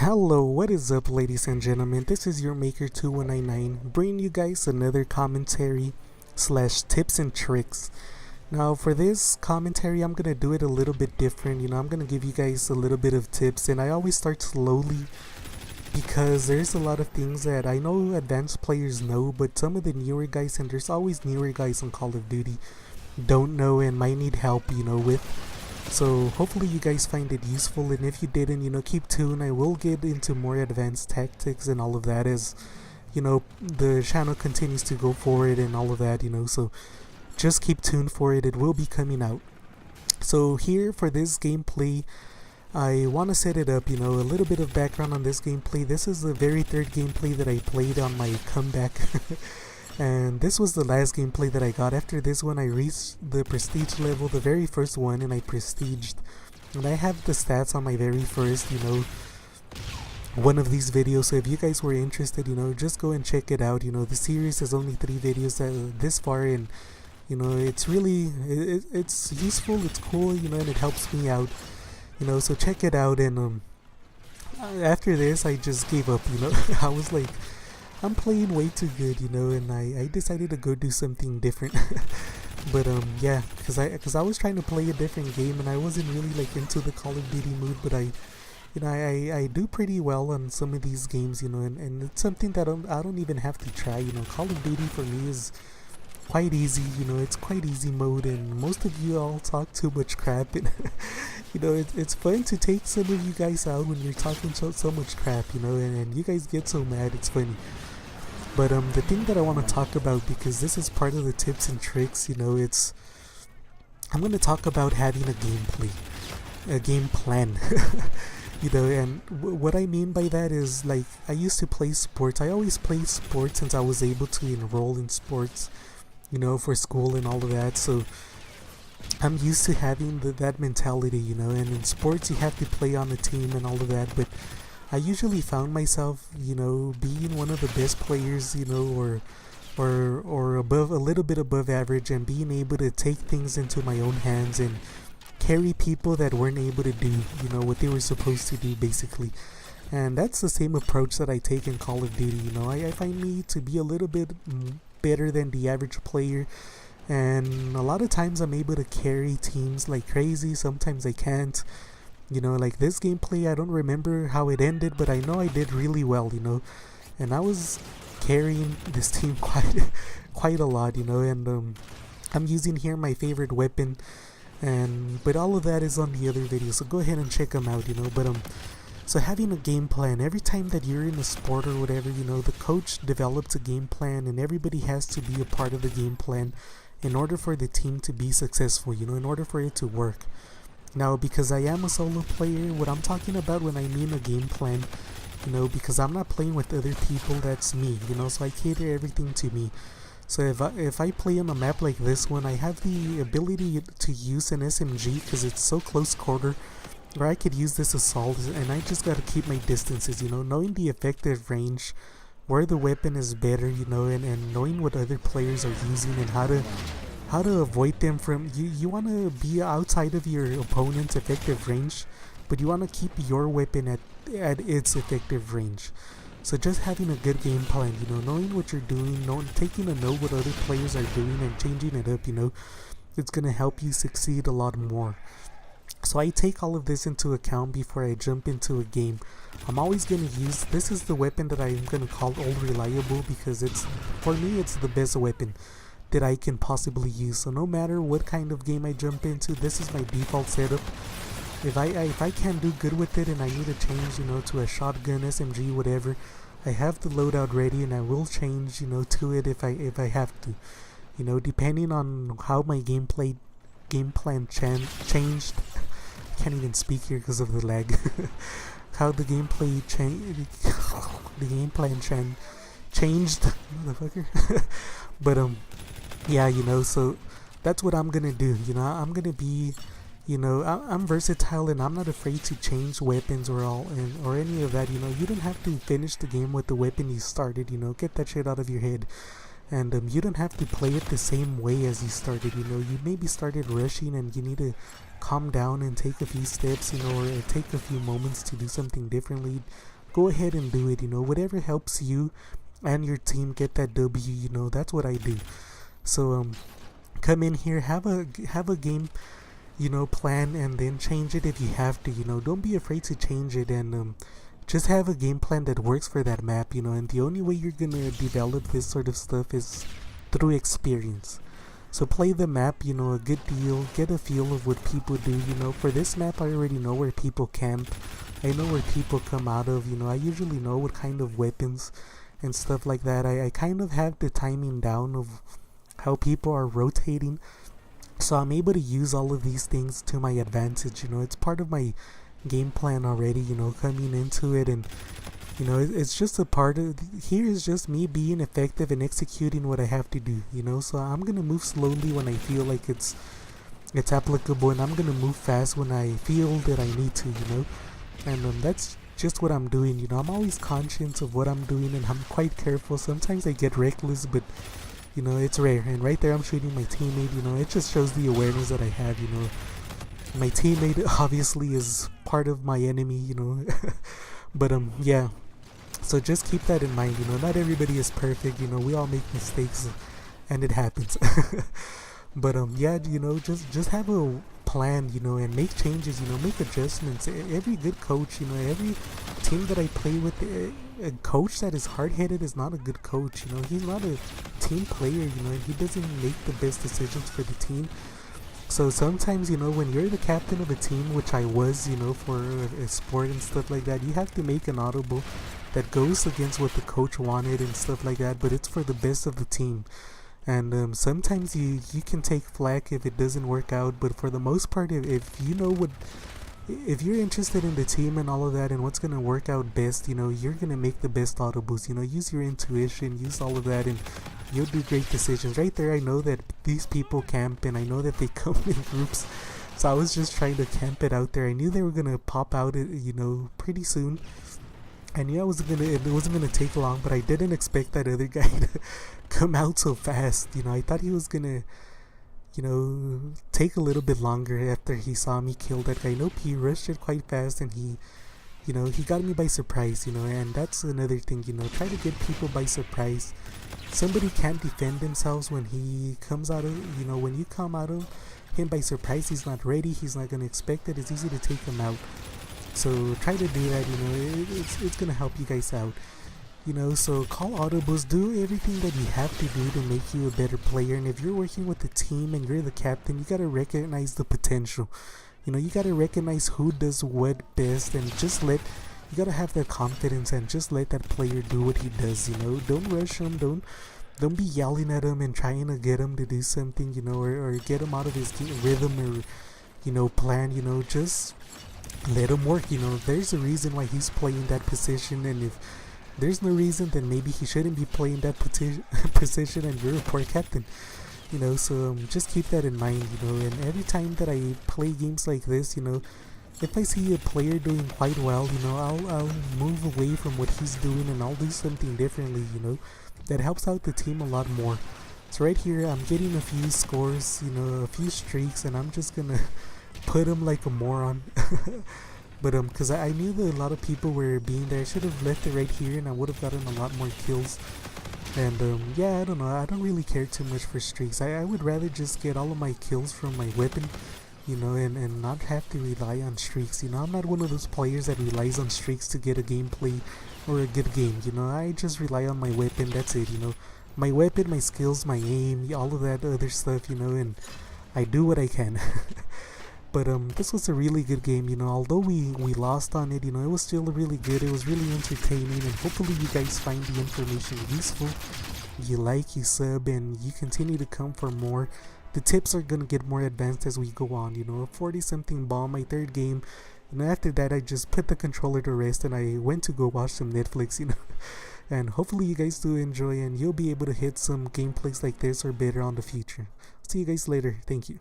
Hello, what is up, ladies and gentlemen? This is your Maker 2199 bringing you guys another commentary slash tips and tricks. Now, for this commentary, I'm gonna do it a little bit different. I'm gonna give you guys a little bit of tips, and I always start slowly because there's a lot of things that I know advanced players know, but some of the newer guys, and there's always newer guys on Call of Duty, don't know and might need help, with. So hopefully you guys find it useful, and if you didn't, keep tuned. I will get into more advanced tactics and all of that as, the channel continues to go forward and all of that, so just keep tuned for it. It will be coming out. So here for this gameplay, I want to set it up, a little bit of background on this gameplay. This is the very third gameplay that I played on my comeback. And this was the last gameplay that I got. After this one, I reached the prestige level, the very first one, and I prestiged. And I have the stats on my very first, one of these videos. So if you guys were interested, just go and check it out. The series has only 3 videos this far, and it's really it's useful, it's cool, and it helps me out. So check it out. And after this, I just gave up. I was like, I'm playing way too good, and I decided to go do something different. But yeah, because I was trying to play a different game, and I wasn't really like into the Call of Duty mood. But I do pretty well on some of these games, and it's something that I don't even have to try. Call of Duty for me is quite easy. It's quite easy mode, and most of you all talk too much crap, and it's fun to take some of you guys out when you're talking so much crap, and you guys get so mad. It's funny. But the thing that I want to talk about, because this is part of the tips and tricks, I'm going to talk about having a game plan. And what I mean by that is, like, I used to play sports. I always played sports since I was able to enroll in sports, for school and all of that. So I'm used to having that mentality, and in sports you have to play on a team and all of that. But I usually found myself, being one of the best players, or above, a little bit above average, and being able to take things into my own hands and carry people that weren't able to do, what they were supposed to do, basically. And that's the same approach that I take in Call of Duty. I find me to be a little bit better than the average player, and a lot of times I'm able to carry teams like crazy. Sometimes I can't. Like this gameplay, I don't remember how it ended, but I know I did really well, and I was carrying this team quite a lot, and I'm using here my favorite weapon, but all of that is on the other video, so go ahead and check them out, but so having a game plan, every time that you're in a sport or whatever, the coach develops a game plan, and everybody has to be a part of the game plan in order for the team to be successful, in order for it to work. Now, because I am a solo player, what I'm talking about when I mean a game plan, because I'm not playing with other people, that's me, so I cater everything to me. So if I play on a map like this one, I have the ability to use an SMG because it's so close quarter, or I could use this assault, and I just gotta keep my distances, knowing the effective range, where the weapon is better, and knowing what other players are using and how to avoid them from you want to be outside of your opponent's effective range, but you want to keep your weapon at its effective range. So just having a good game plan, knowing what you're doing, taking a note what other players are doing and changing it up, it's gonna help you succeed a lot more. So I take all of this into account before I jump into a game. I'm always going to use, this is the weapon that I'm going to call Old Reliable, because for me it's the best weapon that I can possibly use. So no matter what kind of game I jump into, this is my default setup. If I can't do good with it and I need to change, to a shotgun, SMG, whatever, I have the loadout ready, and I will change, to it if I have to. Depending on how my game plan changed. I can't even speak here because of the lag. How the gameplay the game plan changed, motherfucker. But yeah, so that's what I'm gonna do. I'm gonna be, I'm versatile, and I'm not afraid to change weapons or any of that. You don't have to finish the game with the weapon you started. Get that shit out of your head. and you don't have to play it the same way as you started. You know, you maybe started rushing and you need to calm down and take a few steps, you know, or take a few moments to do something differently. Go ahead and do it, you know, whatever helps you and your team get that W, you know, that's what I do. So come in here, have a game, you know, plan, and then change it if you have to. You know, don't be afraid to change it, and just have a game plan that works for that map, you know. And the only way you're gonna develop this sort of stuff is through experience. So play the map, you know, a good deal, get a feel of what people do. You know, for this map I already know where people camp, I know where people come out of, you know, I usually know what kind of weapons and stuff like that. I kind of have the timing down of how people are rotating, so I'm able to use all of these things to my advantage. You know, it's part of my game plan already, you know, coming into it. And you know, it's just a part of here is just me being effective and executing what I have to do, you know. So I'm gonna move slowly when I feel like it's applicable, and I'm gonna move fast when I feel that I need to, you know. And that's just what I'm doing, you know. I'm always conscious of what I'm doing, and I'm quite careful. Sometimes I get reckless, but you know, it's rare. And right there I'm shooting my teammate, you know. It just shows the awareness that I have, you know. My teammate obviously is part of my enemy, you know. But yeah, so just keep that in mind, you know. Not everybody is perfect, you know. We all make mistakes and it happens. But yeah, you know, just have a plan, you know, and make changes, you know, make adjustments. Every good coach, you know, every team that I play with, a coach that is hard-headed is not a good coach, you know. He's not a team player, you know. He doesn't make the best decisions for the team. So sometimes, you know, when you're the captain of a team, which I was, you know, for a sport and stuff like that, you have to make an audible that goes against what the coach wanted and stuff like that, but it's for the best of the team. And sometimes you can take flack if it doesn't work out, but for the most part, if you know what, if you're interested in the team and all of that and what's gonna work out best, you know, you're gonna make the best audibles. You know, use your intuition, use all of that, and you'll do great decisions. Right there, I know that these people camp, and I know that they come in groups, so I was just trying to camp it out there. I knew they were gonna pop out, you know, pretty soon. I knew it wasn't gonna take long, but I didn't expect that other guy to come out so fast. You know, I thought he was gonna, you know, take a little bit longer after he saw me kill that guy. Nope, he rushed it quite fast, and you know, he got me by surprise, you know. And that's another thing, you know, try to get people by surprise. Somebody can't defend themselves when he comes out of, you know, when you come out of him by surprise, he's not ready, he's not gonna expect it, it's easy to take him out. So try to do that, you know. It's gonna help you guys out, you know. So call audibles, do everything that you have to do to make you a better player. And if you're working with the team and you're the captain, you gotta recognize the potential. You know, you gotta recognize who does what best, and you gotta have that confidence and just let that player do what he does, you know. Don't rush him, don't be yelling at him and trying to get him to do something, you know, or get him out of his rhythm or, you know, plan, you know. Just let him work, you know. There's a reason why he's playing that position, and if there's no reason, then maybe he shouldn't be playing that position, and you're a poor captain, you know. So just keep that in mind, you know. And every time that I play games like this, you know, if I see a player doing quite well, you know, I'll move away from what he's doing and I'll do something differently, you know. That helps out the team a lot more. So right here, I'm getting a few scores, you know, a few streaks, and I'm just gonna put him like a moron. But because I knew that a lot of people were being there, I should have left it right here and I would have gotten a lot more kills. And yeah, I don't know, I don't really care too much for streaks. I would rather just get all of my kills from my weapon, you know, and not have to rely on streaks. You know, I'm not one of those players that relies on streaks to get a gameplay or a good game, you know. I just rely on my weapon, that's it, you know. My weapon, my skills, my aim, all of that other stuff, you know, and I do what I can. But this was a really good game, you know. Although we lost on it, you know, it was still really good. It was really entertaining, and hopefully you guys find the information useful. You like, you sub, and you continue to come for more. The tips are gonna get more advanced as we go on, you know. 40-something bomb, my third game. You know, after that I just put the controller to rest and I went to go watch some Netflix, you know. And hopefully you guys do enjoy, and you'll be able to hit some gameplays like this or better on the future. See you guys later. Thank you.